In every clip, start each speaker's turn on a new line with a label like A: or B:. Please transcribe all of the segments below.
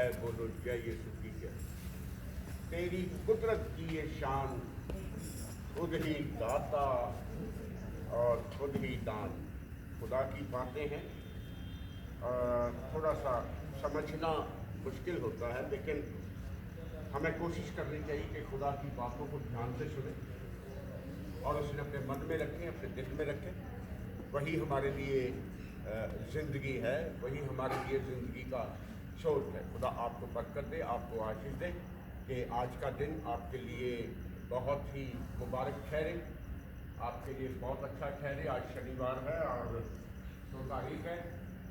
A: जय बोलो जय यीशु की जय। तेरी कुदरत की ये शान, खुद ही दाता और खुद ही दान। खुदा की बातें हैं, थोड़ा सा समझना मुश्किल होता है, लेकिन हमें कोशिश करनी चाहिए कि खुदा की बातों को ध्यान से सुने और उसे अपने मन में रखें, अपने दिल में रखें। वही हमारे लिए ज़िंदगी है, वही हमारे लिए ज़िंदगी का सोच है। खुदा आपको बरकत दे, आपको आशीष दे कि आज का दिन आपके लिए बहुत ही मुबारक ठहरे, आपके लिए बहुत अच्छा ठहरे। आज शनिवार है और 2 तारीख है,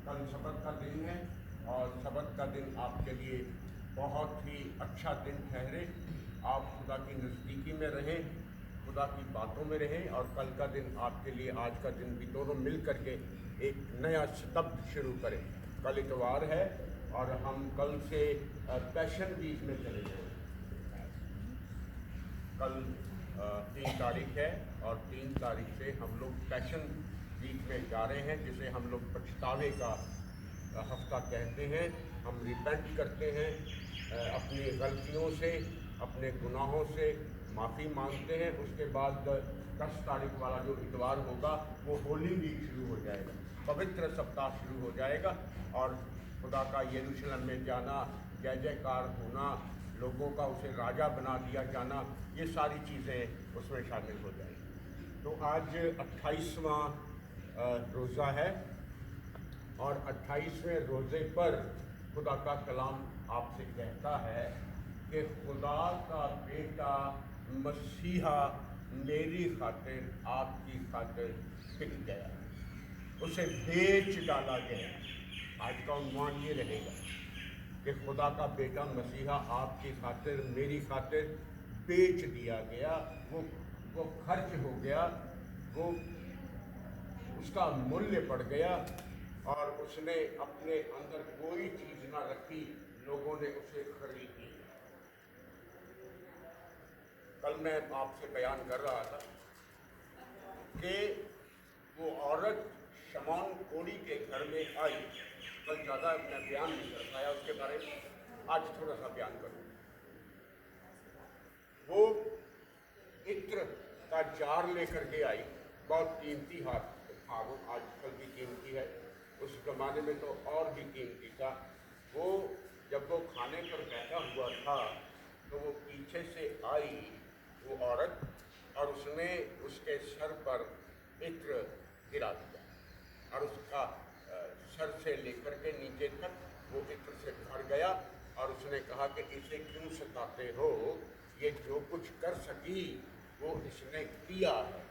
A: कल सबत का दिन है और सबत का दिन आपके लिए बहुत ही अच्छा दिन ठहरे। आप खुदा की नज़दीकी में रहें, खुदा की बातों में रहें और कल का दिन आपके लिए, आज का दिन भी, दोनों मिल करके एक नया शतब्द शुरू करें। कल इतवार है और हम कल से पैशन वीक में चले जाएंगे। कल 3 तारीख है और 3 तारीख से हम लोग पैशन वीक में जा रहे हैं, जिसे हम लोग पछतावे का हफ्ता कहते हैं। हम रिपेंट करते हैं, अपनी गलतियों से, अपने गुनाहों से माफ़ी मांगते हैं। उसके बाद 10 तारीख वाला जो इतवार होगा वो होली वीक शुरू हो जाएगा, पवित्र सप्ताह शुरू हो जाएगा और खुदा का यरूशलेम में जाना, जय जयकार होना, लोगों का उसे राजा बना दिया जाना, ये सारी चीज़ें उसमें शामिल हो जाएंगी। तो आज 28वां रोज़ा है और 28वें रोज़े पर खुदा का कलाम आपसे कहता है कि खुदा का बेटा मसीहा मेरी खातिर, आपकी खातिर बिक गया, उसे बेच डाला गया। आज का उन्वान ये रहेगा कि खुदा का बेटा मसीहा आपकी खातिर, मेरी खातिर बेच दिया गया। वो खर्च हो गया, वो उसका मूल्य बढ़ गया और उसने अपने अंदर कोई चीज़ ना रखी, लोगों ने उसे खरीद लिया। कल मैं आपसे बयान कर रहा था कि वो औरत शमौन कोढ़ी के घर में आई। कल ज़्यादा मैं बयान नहीं कर पाया उसके बारे में, आज थोड़ा सा बयान करूँ। वो इत्र का जार लेकर के आई, बहुत कीमती हाथ था वो, आजकल भी कीमती है, उस ज़माने में तो और भी कीमती था। वो जब वो खाने पर बैठा हुआ था तो वो पीछे से आई वो औरत और उसने उसके सर पर इत्र गिरा दिया और उसका सर से लेकर के नीचे तक वो इत्र से भर गया और उसने कहा कि इसे क्यों सताते हो, ये जो कुछ कर सकी वो इसने किया है।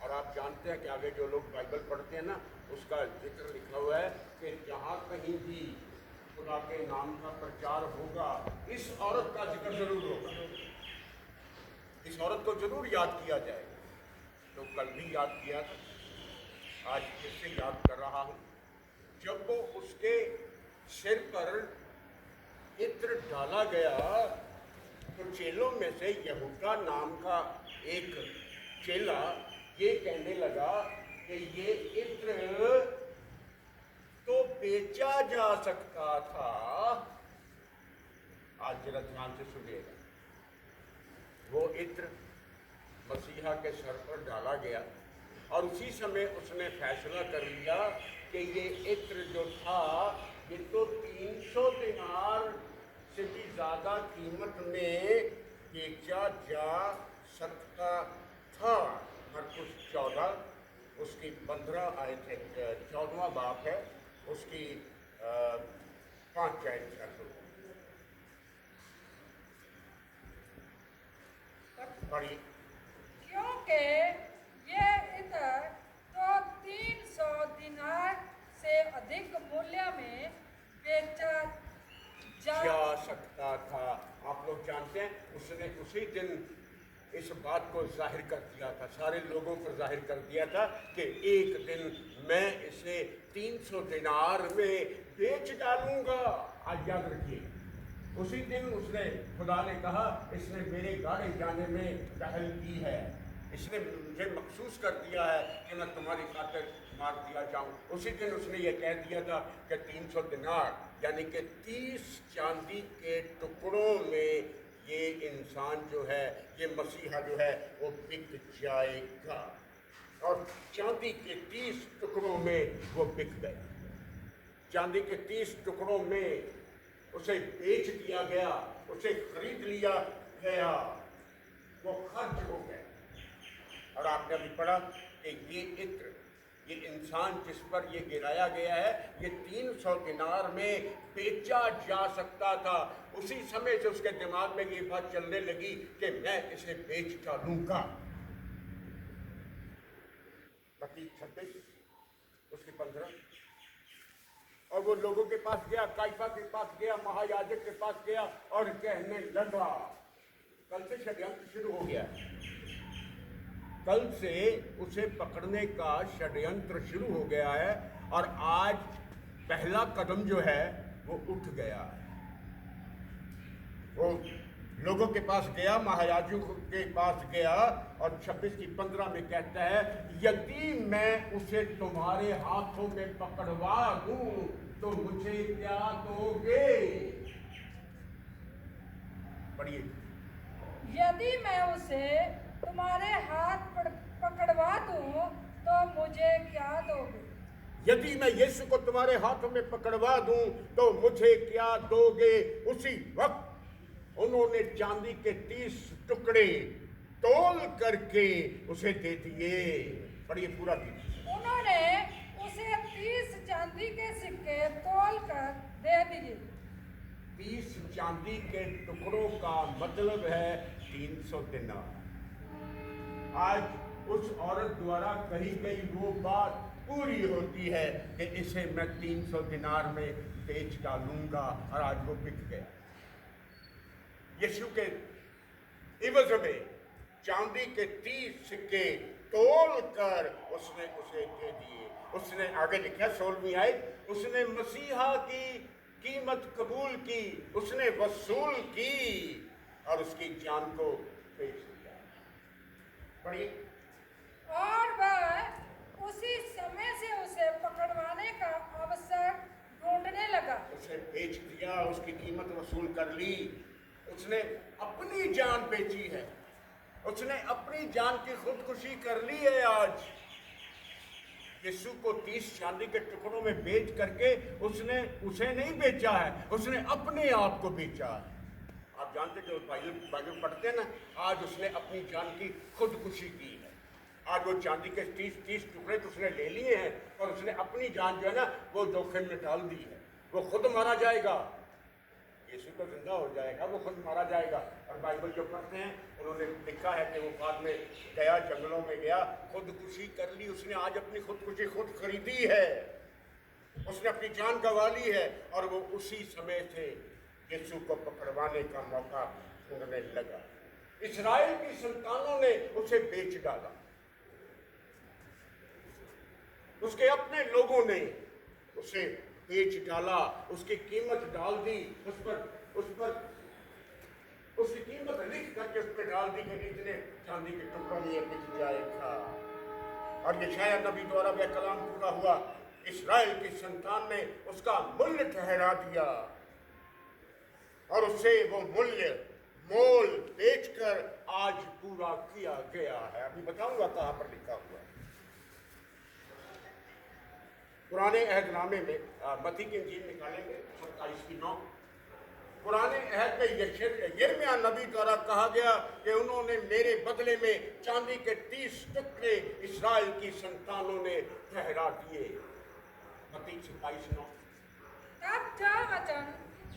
A: और आप जानते हैं कि आगे जो लोग बाइबल पढ़ते हैं ना, उसका जिक्र लिखा हुआ है कि जहाँ कहीं भी खुदा के नाम का प्रचार होगा, इस औरत का जिक्र जरूर होगा, इस औरत को जरूर याद किया जाएगा। तो कल भी याद किया था, आज फिर से याद कर रहा हूँ। जब वो उसके सिर पर इत्र डाला गया तो चेलों में से यहूदा नाम का एक चेला ये कहने लगा कि ये इत्र तो बेचा जा सकता था। आज जरा ध्यान से सुनिएगा। वो इत्र मसीहा के सर पर डाला गया और उसी समय उसने फैसला कर लिया कि ये इत्र जो था ये तो 300 दिनार से भी ज़्यादा कीमत में बेचा जा सकता था। मरकुस 14 उसकी 15 आयत है, 14वां बाब है, उसकी 5 आयत पढ़ी।
B: क्योंकि ये इत्र तो 300 दिनार से अधिक मूल्य में बेचा जा
A: सकता था। आप लोग जानते हैं उसने उसी दिन इस बात को जाहिर कर दिया था, सारे लोगों पर जाहिर कर दिया था कि एक दिन मैं इसे 300 दिनार में बेच डालूंगा। आज याद रखिए, उसी दिन उसने, खुदा ने कहा इसने मेरे गाड़े जाने में पहल की है, इसने मुझे मखसूस कर दिया है कि मैं तुम्हारी खातिर मार दिया जाऊं। उसी दिन उसने ये कह दिया था कि 300 दिनार यानी कि 30 चांदी के टुकड़ों में ये इंसान जो है, ये मसीहा जो है वो बिक जाएगा। और चांदी के 30 टुकड़ों में वो बिक गए। चांदी के 30 टुकड़ों में उसे बेच दिया गया, उसे खरीद लिया गया, वो खर्च हो गया। और आपने अभी पढ़ा कि ये इत्र, ये इंसान जिस पर ये गिराया गया है, ये 300 दिनार में बेचा जा सकता था। उसी समय से उसके दिमाग में ये बात चलने लगी कि मैं इसे बेच डालूंगा। मत्ती 26 उसकी 15। और वो लोगों के पास गया, काइफा के पास गया, महायाजक के पास गया और कहने लगा, कल से षड्यंत्र शुरू हो गया। कल से उसे पकड़ने का षड्यंत्र शुरू हो गया है और आज पहला कदम जो है वो उठ गया है। वो लोगों के पास गया, महायाजकों के पास गया और 26 की 15 में कहता है, यदि मैं उसे तुम्हारे हाथों में पकड़वा दूं तो मुझे क्या दोगे? पढ़िए।
B: यदि मैं उसे तुम्हारे हाथ पकड़वा दूं तो मुझे क्या दोगे?
A: यदि मैं यीशु को तुम्हारे हाथों में पकड़वा दूं तो मुझे क्या दोगे? उसी वक्त उन्होंने चांदी के 30 टुकड़े तोल करके उसे दे दिए। पढ़िए पूरा कीजिए।
B: उन्होंने उसे 30 चांदी के सिक्के तोल कर दे दिए।
A: 30 चांदी के टुकड़ों का मतलब है 300 दिनार। आज उस औरत द्वारा कही गई वो बात पूरी होती है कि इसे मैं 300 दिनार में बेच डालूंगा, और आज वो बिक गया। यीशु के इवज में चांदी के 30 सिक्के तोल कर उसने उसे दे दिए। उसने आगे लिखा 16वीं आयत, उसने मसीहा की कीमत कबूल की, उसने वसूल की और उसकी जान को बेच दिया। पढ़िए।
B: और वह उसी समय से उसे पकड़वाने का अवसर ढूंढने लगा।
A: उसे बेच दिया, उसकी कीमत वसूल कर ली। उसने अपनी जान बेची है, उसने अपनी जान की खुदकुशी कर ली है। आज यीशु को 30 चांदी के टुकड़ों में बेच करके उसने उसे नहीं बेचा है, उसने अपने आप को बेचा है। आप जानते जो बाइबल पढ़ते हैं ना, आज उसने अपनी जान की खुदकुशी की है। आज वो चांदी के 30 टुकड़े तो उसने ले लिए हैं और उसने अपनी जान जो है ना वो जोखिम में डाल दी है। वो खुद मारा जाएगा, यीशु तो जिंदा हो जाएगा, वो खुद मारा जाएगा। और बाइबल जो पढ़ते हैं उन्होंने लिखा है कि वो बाद में गया, जंगलों में गया, खुदकुशी कर ली। उसने आज अपनी खुदकुशी खुद खरीदी है, उसने अपनी जान गंवा ली है और वो उसी समय से यीशु को पकड़वाने का मौका ढूंढने लगा। इस्राएल की संतानों ने उसे बेच डाला, उसके अपने लोगों ने उसे बेच डाला, उसकी कीमत डाल दी, उस पर उसकी कीमत लिख करके उस पर डाल दी कि इतने चांदी के टुकड़ों में बिक जाएगा। और यशायाह नबी द्वारा वह कलाम पूरा हुआ, इस्राएल की संतान ने उसका मूल्य ठहरा दिया और उसे वो मूल्य मोल बेचकर आज पूरा किया गया है। अभी बताऊंगा कहां पर लिखा हुआ है। पुराने अहदनामे में मत्ती की इंजील निकालेंगे 27:9। पुराने अहद में यिर्मयाह नबी द्वारा कहा गया कि उन्होंने मेरे बदले में चांदी के 30 टुकड़े इस्राएल की संतानों ने ठहरा दिए। मत्ती 27:9।
B: तब जो वचन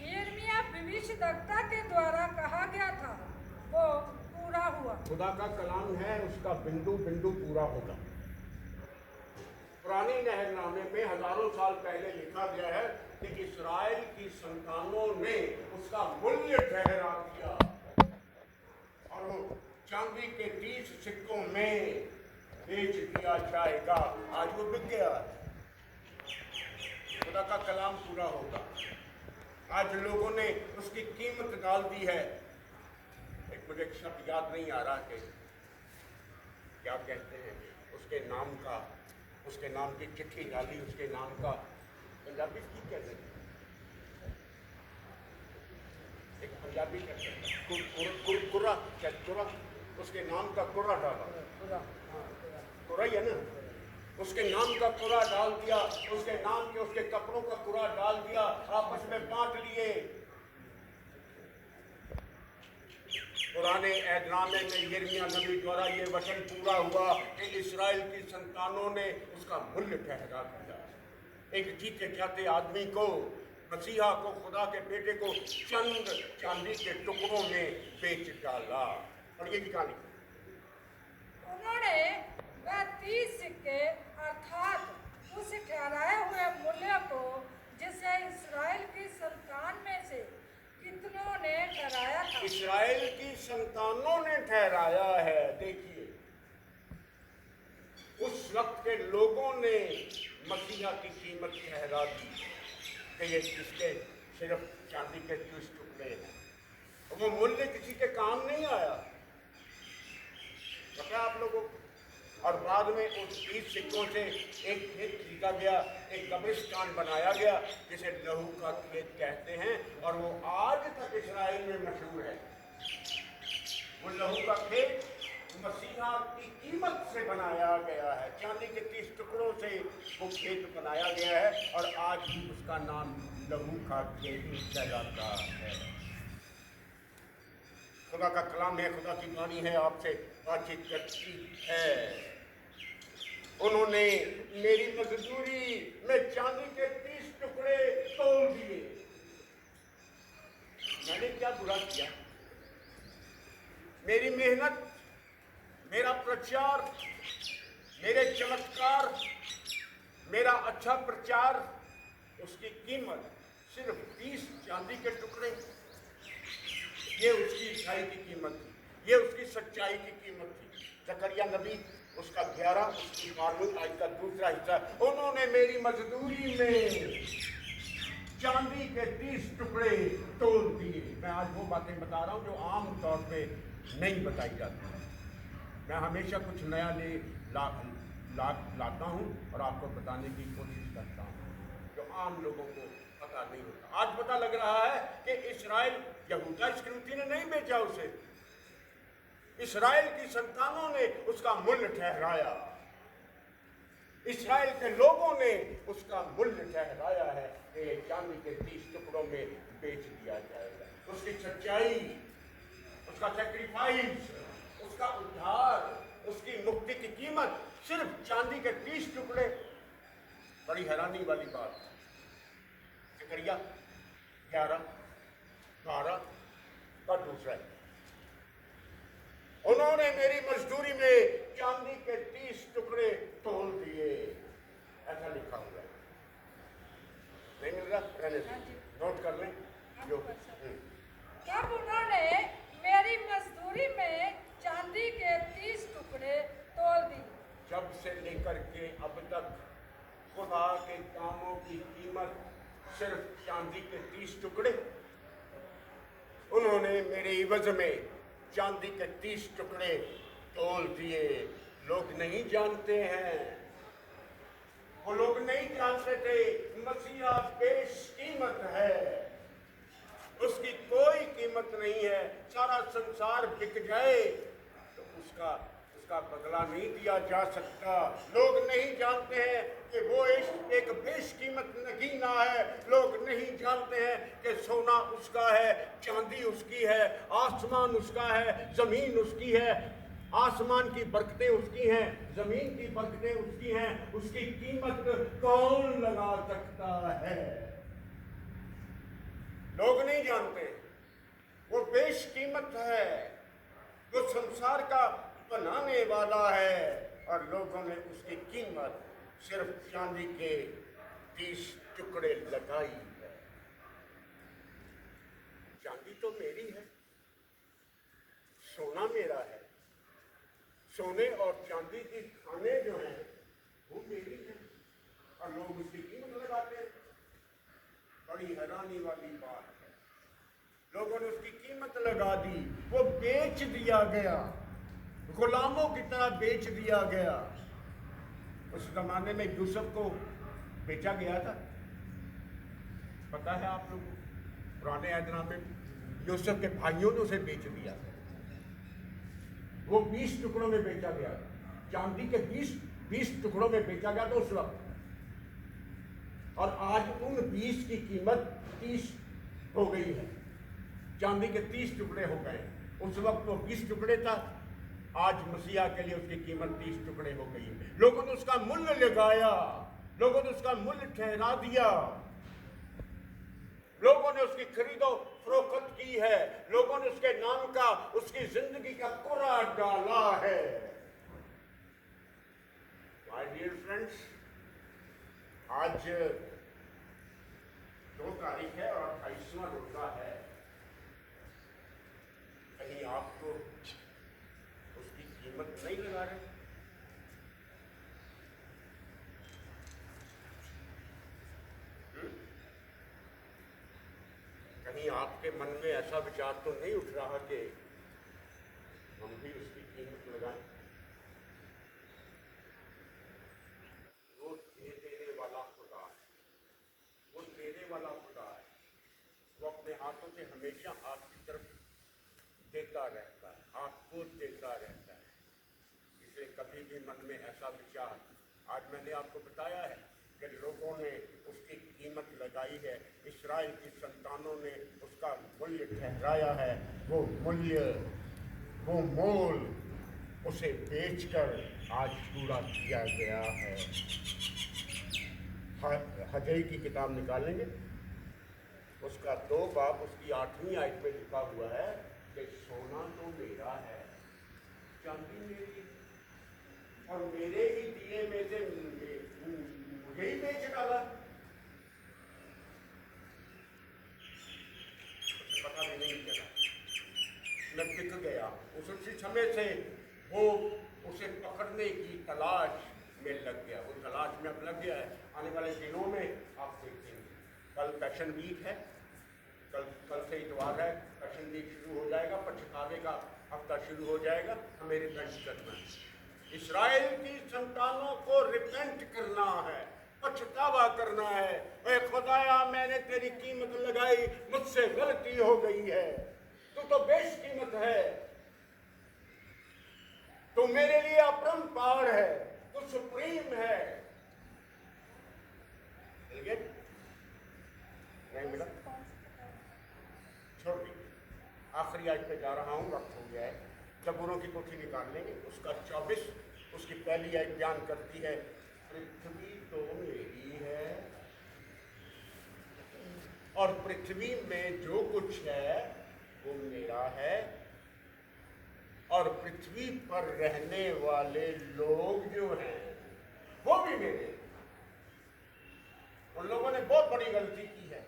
B: यिर्मयाह भविष्यद्वक्ता के द्वारा कहा गया था वो पूरा हुआ।
A: खुदा का कलाम है, उसका बिंदु बिंदु पूरा होगा। पुराने अहदनामे में हजारों साल पहले लिखा गया है कि इस्राएल की संतानों ने उसका मूल्य ठहरा दिया और वो चांदी के 30 सिक्कों में बेच दिया जाएगा। आज वो बिक गया, खुदा का कलाम पूरा होगा। आज लोगों ने उसकी कीमत डाल दी है। मुझे एक शब्द याद नहीं आ रहा कि क्या कहते हैं, उसके नाम का, उसके नाम की चिट्ठी डाली, उसके नाम का पंजाबी की कहते हैं, एक पंजाबी कहते हैं कुरा, उसके नाम का कुरा डाला, कुरा ही है ना, उसके नाम का कुरा डाल दिया, उसके नाम के उसके कपड़ों का कुरा डाल दिया, आपस में बांट लिए। पुराने ऐदनामे में यिर्मयाह नबी द्वारा ये वचन पूरा हुआ कि इस्राएल की संतानों ने उसका मूल्य ठहरा दिया। एक जीते जाते आदमी को, मसीहा को, खुदा के बेटे को चंद चांदी के टुकड़ों में बेच डाला। और ये कहानी
B: उन्होंने वह 30 सिक्के अर्थात उस ठहराए हुए मूल्य को जिसे इस्राएल की संतान में से कितनों ने ठहराया था,
A: इस्राएल की संतानों ने ठहराया है। देखिए, उस वक्त के लोगों ने मसीहा की कीमत ठहरा दी कि ये इसके सिर्फ चांदी के 30 टुकड़े हैं। वो मूल्य किसी के काम नहीं आया, पता है आप लोगों को। और बाद में उस 30 सिक्कों से एक खेत खरीदा गया, एक कब्रिस्तान बनाया गया जिसे लहू का खेत कहते हैं, और वो आज तक इस्राएल में मशहूर है। वो लहू का खेत मसीहा की कीमत से बनाया गया है, चांदी के 30 टुकड़ों से वो खेत बनाया गया है, और आज भी उसका नाम लहू का खेत कहलाता है। खुदा का कलाम है, खुदा की वाणी है, आपसे बातचीत करती है। उन्होंने मेरी मजदूरी में चांदी के 30 टुकड़े तोल दिए। मैंने क्या बुरा किया? मेरी मेहनत, मेरा प्रचार, मेरे चमत्कार, मेरा अच्छा प्रचार, उसकी कीमत सिर्फ 30 चांदी के टुकड़े। ये उसकी अच्छाई की कीमत थी, ये उसकी सच्चाई की कीमत थी। जकरिया नबी उसका 11 उसकी 12वीं आयत का दूसरा हिस्सा, उन्होंने मेरी मजदूरी में चांदी के 30 टुकड़े तोल दिए। मैं आज वो बातें बता रहा हूँ जो आम तौर पे नहीं बताई जाती। मैं हमेशा कुछ नया लाता हूँ और आपको बताने की कोशिश करता हूँ जो आम लोगों को पता नहीं होता। आज पता लग रहा है कि इस्राएल, यहूदा इस्करियोती ने नहीं बेचा उसे, इस्राएल की संतानों ने उसका मूल्य ठहराया, इस्राएल के लोगों ने उसका मूल्य ठहराया है कि चांदी के 30 टुकड़ों में बेच दिया जाएगा। उसकी सच्चाई, उसका सैक्रिफाइस, उसका उद्धार, उसकी मुक्ति की कीमत सिर्फ चांदी के 30 टुकड़े। बड़ी हैरानी वाली बात। जकरिया 11:12 का दूसरा है, उन्होंने मेरी मजदूरी में चांदी के 30 टुकड़े तोल दिए। ऐसा लिखा हुआ है, नहीं मिल रहा? रहने दो, नोट कर लें जो।
B: तब उन्होंने मेरी मजदूरी में चांदी के 30 टुकड़े तोल दिए।
A: जब से लेकर के अब तक खुदा के कामों की कीमत सिर्फ चांदी के 30 टुकड़े। उन्होंने मेरे इवज में चांदी के 30 टुकड़े तोल दिए। लोग नहीं जानते हैं, वो लोग नहीं जानते थे मसीहा बेशकीमत है, उसकी कोई कीमत नहीं है। सारा संसार बिक जाए तो उसका बदला नहीं दिया जा सकता। लोग नहीं जानते हैं कि वो एक बेशकीमत नगीना है। लोग नहीं जानते हैं कि सोना उसका है, चांदी उसकी है, आसमान उसका है, जमीन उसकी है। आसमान की बरकतें उसकी हैं, जमीन की बरकतें उसकी हैं। उसकी कीमत कौन लगा सकता है? लोग नहीं जानते। वो बेशकीमत है, वो संसार का बनाने वाला है, और लोगों ने उसकी कीमत सिर्फ चांदी के 30 टुकड़े लगाई है। चांदी तो मेरी है, सोना मेरा है, सोने और चांदी की खाने जो हैं वो मेरी है, और लोग उसकी कीमत लगाते हैं। बड़ी हैरानी वाली बात है। लोगों ने उसकी कीमत लगा दी, वो बेच दिया गया। गुलामों की तरह बेच दिया गया। उस जमाने में यूसुफ को बेचा गया था, पता है आप लोग? पुराने ऐतराम में यूसुफ के भाइयों ने उसे बेच दिया। वो 20 टुकड़ों में बेचा गया, चांदी के 20 टुकड़ों में बेचा गया था उस वक्त। और आज उन 20 की कीमत 30 हो गई है। चांदी के 30 टुकड़े हो गए। उस वक्त वो 20 टुकड़े था, आज मसीहा के लिए उसकी कीमत 30 टुकड़े हो गई है। लोगों ने उसका मूल्य लगाया, लोगों ने उसका मूल्य ठहरा दिया, लोगों ने उसकी खरीदो फरोख्त की है, लोगों ने उसके नाम का, उसकी जिंदगी का कुरा डाला है। माय डियर फ्रेंड्स, आज 2 तारीख है और 28वां रोजा है। कहीं आपको उसकी कीमत नहीं लगा रहे? कहीं आपके मन में ऐसा विचार तो नहीं उठ रहा कि हम भी उसकी कीमत लगाएं? वो देने वाला खुदा है, वो देने वाला खुदा है। वो अपने हाथों से हमेशा आपकी तरफ देता रहता है, आपको देता रहता है। इसलिए कभी भी मन में ऐसा विचार, आज मैंने आपको बताया है कि लोगों ने उसकी कीमत लगाई है, इस्राएल की संतानों ने उसका मूल्य ठहराया है। वो मूल्य, वो मोल उसे बेचकर आज पूरा किया गया है। हजई की किताब निकालेंगे, उसका 2 बाब, उसकी 8वीं आयत में लिखा हुआ है कि सोना तो मेरा है, चांदी मेरी, और मेरे ही दिए में से मुझे ही बेच डाला। उसे पता भी नहीं चला, मैं बिक गया। उसी समय से वो उसे पकड़ने की तलाश में लग गया, वो तलाश में अब लग गया है। आने वाले दिनों में आप देखेंगे, कल पैशन वीक है, कल से इतवार है, पैशन वीक शुरू हो जाएगा, पछतावे का हफ्ता शुरू हो जाएगा। हमें रिपेंट करना है, इस्राएल की संतानों को रिपेंट करना है, पछतावा करना है। ऐ खुदाया, मैंने तेरी कीमत लगाई, मुझसे गलती हो गई है, तू तो बेशकीमत है, तू मेरे लिए अपरंपार है, तू सुप्रीम है। नहीं मिला, छोड़ दी। आखिरी आज पे जा रहा हूँ, वक्त हो गया है। जबूरों की पोथी निकाल लेंगे, उसका 24, उसकी पहली आयत बयान करती है, पृथ्वी तो मेरी है और पृथ्वी में जो कुछ है वो मेरा है, और पृथ्वी पर रहने वाले लोग जो हैं वो भी मेरे। उन लोगों ने बहुत बड़ी गलती की है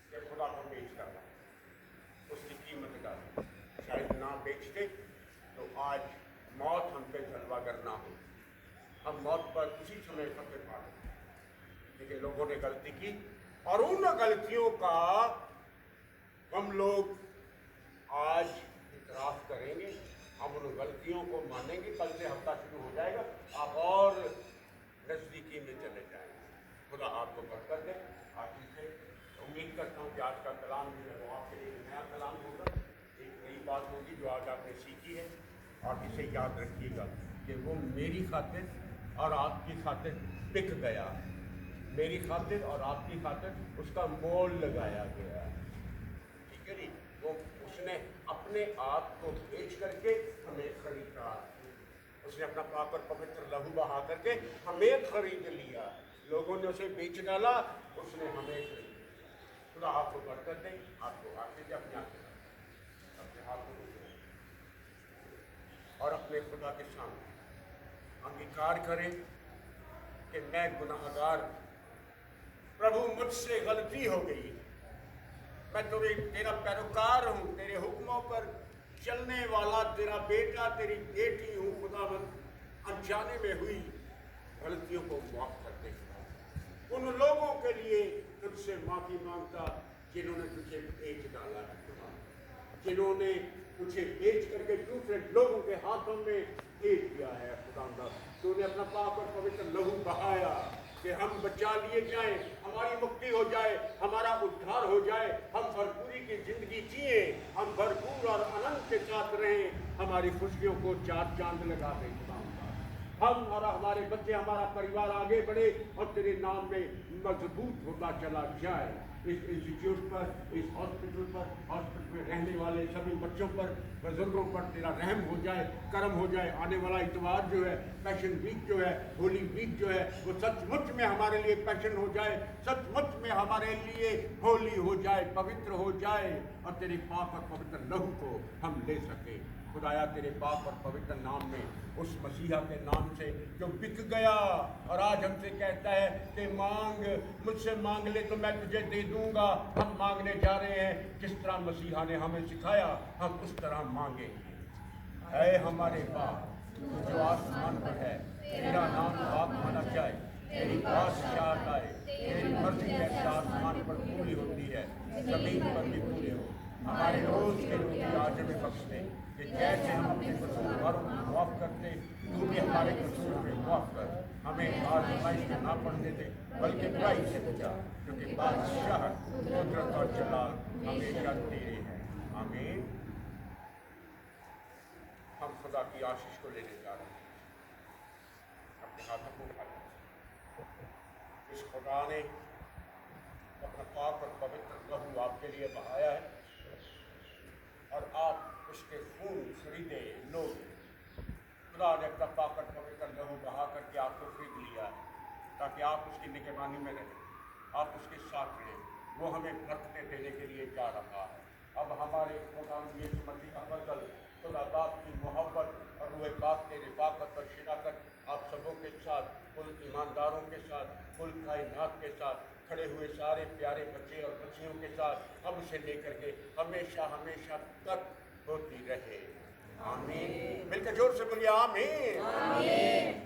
A: कि खुदा को बेच डाला, उसकी कीमत डाली। शायद ना बेचते तो आज मौत हम पे जलवागर ना हो, हम मौत पर उसी समय फतेह पाते। लेकिन लोगों ने गलती की और उन गलतियों का हम लोग आज इतराफ करेंगे, हम उन गलतियों को मानेंगे। कल से हफ्ता शुरू हो जाएगा, आप और नजदीकी में चले जाएंगे। खुदा आपको बरकत दे। आखिर से उम्मीद करता हूँ कि आज का कलाम जो है वो आपके लिए नया कलाम होगा, एक नई बात होगी जो आज आपने सीखी है। आप इसे याद रखिएगा कि वो मेरी खातिर और आपकी खातिर बिक गया, मेरी खातिर और आपकी खातिर उसका मोल लगाया गया। ठीक है जी, वो उसने अपने आप को बेच करके हमें खरीदा, उसने अपना पाक और पवित्र लहू बहा करके हमें खरीद लिया। लोगों ने उसे बेच डाला, उसने हमें खरीद लिया। खुदा आपको बरकत दे। आपको आखिर से अपने हाथ को और अपने खुदा के सामने अंगीकार करें कि मैं गुनाहगार, प्रभु मुझसे गलती हो गई, मैं तेरा पैरोकार हूँ, तेरे हुक्मों पर चलने वाला तेरा बेटा, तेरी बेटी हूँ। खुदावंद, अनजाने में हुई गलतियों को माफ कर दे। उन लोगों के लिए तुझसे माफी मांगता जिन्होंने तुझे बेच डाला है, जिन्होंने तुझे बेच करके दूसरे लोगों के हाथों में दे दिया है खुदा। तूने अपना पाक और पवित्र लहू बहाया कि हम बचा लिए जाएं, हमारी मुक्ति हो जाए, हमारा उद्धार हो जाए, हम भरपूरी की जिंदगी जिए, हम भरपूर और आनंद के साथ रहें, हमारी खुशियों को चार चांद लगा दें खुदा। हम और हमारे बच्चे, हमारा परिवार आगे बढ़े और तेरे नाम में मजबूत होता चला जाए। इस इंस्टीट्यूट पर, इस हॉस्पिटल पर, हॉस्पिटल में रहने वाले सभी बच्चों पर, बुजुर्गों पर तेरा रहम हो जाए, करम हो जाए। आने वाला इतवार जो है, पैशन वीक जो है, होली वीक जो है, वो सचमुच में हमारे लिए पैशन हो जाए, सचमुच में हमारे लिए होली हो जाए, पवित्र हो जाए और तेरे पाक और पवित्र लहू को हम ले सके। खुदाया तेरे पाक और पवित्र नाम में, उस मसीहा के नाम से जो बिक गया और आज हमसे कहता है कि मांग, मुझसे मांग ले तो मैं तुझे दे दूंगा। हम मांगने जा रहे हैं जिस तरह मसीहा ने हमें सिखाया, हम उस तरह मांगेंगे। ऐ हमारे बाप जो आसमान पर है, तेरा नाम पाक माना जाए, तेरी बादशाहत आए, तेरी मर्जी जैसे आसमान पर पूरी होती है जमीन पर भी पूरी हो। हमारे रोज के रोटी आज हमें बख्श दे कि जैसे हम अपने कसूरवारों को माफ करते, तू भी हमारे कसूर में माफ कर। हमें आजमाइश में ना पड़ने दे, बल्कि बुराई से बचा, क्योंकि बादशाह, कुदरत और जलाल हमेशा तेरे हैं। आमीन। हम खुदा की आशीष को लेने जा रहे हैं। अपने हाथों को उठा लें। इस खुदा ने अपना पाक और पवित्र लहू आपके लिए बहाया है और आप उसके खून खरीदे लोग। खुदा ने अपना पाक और पवित्र लहू बहा करके आपको खरीद लिया है ताकि आप उसकी निगरानी में रहें, आप उसके साथ रहें। वो हमें बरकतें देने के लिए जा रहा है। अब हमारे खुदा यीशु मसीह का फजल, खुदा बाप की मोहब्बत और रूह पाक के रिफाकत और शिराकत आप सबों के साथ, कुल ईमानदारों के साथ, कुल कायनात के साथ, खड़े हुए सारे प्यारे बच्चे और बच्चियों के साथ अब उसे लेकर के हमेशा हमेशा तक होती रहे। आमीन। मिलकर जोर से बोलिए आमीन। आमीन।